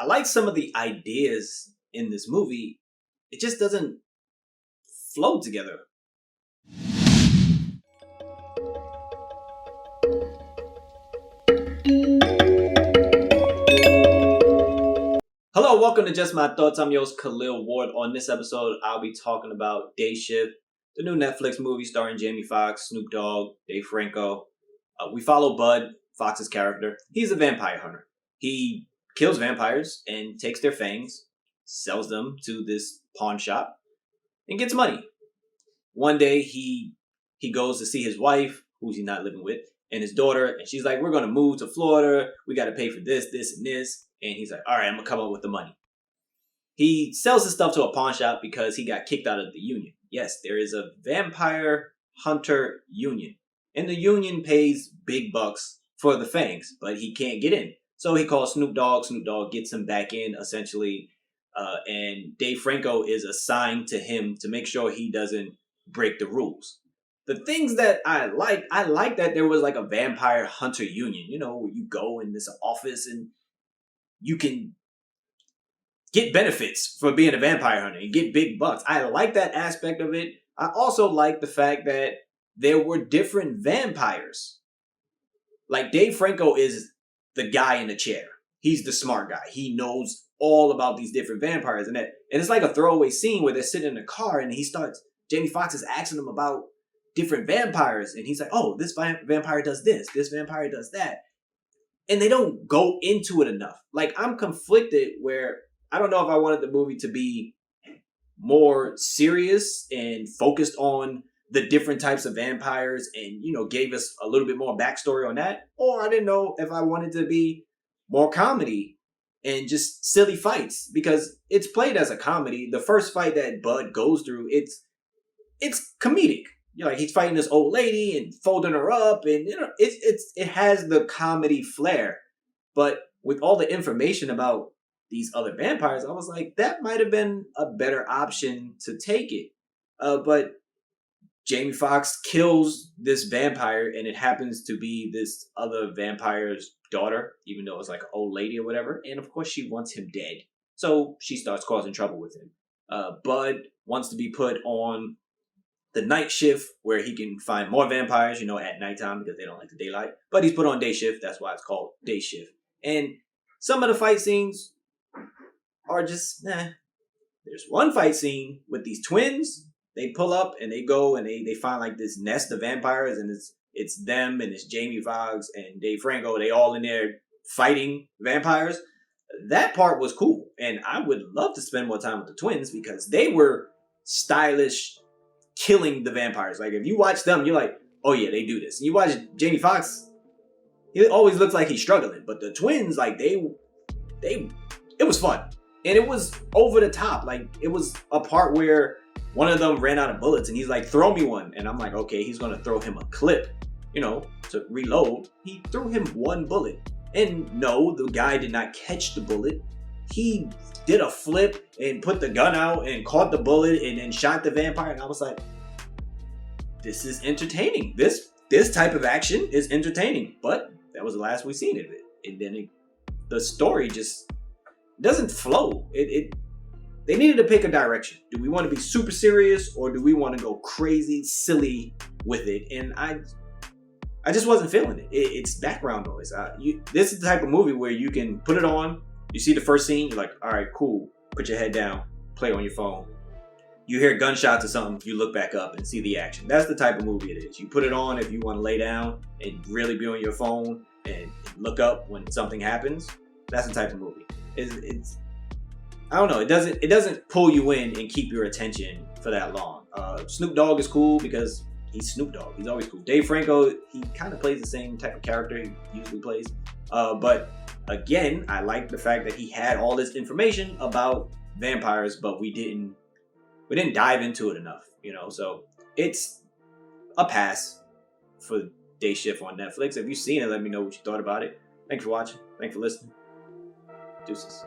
I like some of the ideas in this movie. It just doesn't flow together. Hello, welcome to Just My Thoughts. I'm your host, Khaleel Ward. On this episode, I'll be talking about Day Shift, the new Netflix movie starring Jamie Foxx, Snoop Dogg, Dave Franco. We follow Bud, Fox's character. He's a vampire hunter. He kills vampires and takes their fangs, sells them to this pawn shop, and gets money. One day, he goes to see his wife, who's he not living with, and his daughter, and she's like, "We're going to move to Florida. We got to pay for this, this, and this." And he's like, "All right, I'm going to come up with the money." He sells his stuff to a pawn shop because he got kicked out of the union. Yes, there is a vampire hunter union. And the union pays big bucks for the fangs, but he can't get in. So he calls Snoop Dogg. Snoop Dogg gets him back in, essentially. And Dave Franco is assigned to him to make sure he doesn't break the rules. The things that I like that there was like a vampire hunter union, where you go in this office and you can get benefits for being a vampire hunter and get big bucks. I like that aspect of it. I also like the fact that there were different vampires. Like Dave Franco is the guy in the chair. He's the smart guy. He knows all about these different vampires. And it's like a throwaway scene where they're sitting in a car and Jamie Foxx is asking him about different vampires. And he's like, "Oh, this vampire does this vampire does that." And they don't go into it enough. Like, I'm conflicted where I don't know if I wanted the movie to be more serious and focused on the different types of vampires and, gave us a little bit more backstory on that. Or I didn't know if I wanted to be more comedy and just silly fights, because it's played as a comedy. The first fight that Bud goes through, it's comedic. Like, he's fighting this old lady and folding her up, and it has the comedy flair. But with all the information about these other vampires, I was like, that might have been a better option to take it. But Jamie Foxx kills this vampire, and it happens to be this other vampire's daughter, even though it's like an old lady or whatever. And of course, she wants him dead. So she starts causing trouble with him. Bud wants to be put on the night shift where he can find more vampires, at nighttime because they don't like the daylight. But he's put on day shift. That's why it's called Day Shift. And some of the fight scenes are just, There's one fight scene with these twins. They pull up and they go and they find like this nest of vampires, and it's them and it's Jamie Foxx and Dave Franco. They all in there fighting vampires. That part was cool. And I would love to spend more time with the twins because they were stylish, killing the vampires. Like, if you watch them, you're like, "Oh yeah, they do this." And you watch Jamie Foxx, he always looks like he's struggling. But the twins, like, it was fun. And it was over the top. Like, it was a part where one of them ran out of bullets and he's like, "Throw me one." And I'm like, okay, he's going to throw him a clip, to reload. He threw him one bullet. And no, the guy did not catch the bullet. He did a flip and put the gun out and caught the bullet and then shot the vampire. And I was like, this is entertaining. This type of action is entertaining. But that was the last we seen of it. And then the story just doesn't flow. They needed to pick a direction. Do we want to be super serious, or do we want to go crazy, silly with it? And I just wasn't feeling it. It's background noise. This is the type of movie where you can put it on. You see the first scene, you're like, all right, cool. Put your head down, play on your phone. You hear gunshots or something, you look back up and see the action. That's the type of movie it is. You put it on if you want to lay down and really be on your phone and look up when something happens. That's the type of movie. It's I don't know. It doesn't pull you in and keep your attention for that long. Snoop Dogg is cool because he's Snoop Dogg. He's always cool. Dave Franco, he kind of plays the same type of character he usually plays. But again, I like the fact that he had all this information about vampires, but we didn't dive into it enough. So it's a pass for Day Shift on Netflix. If you've seen it, let me know what you thought about it. Thanks for watching. Thanks for listening. Deuces.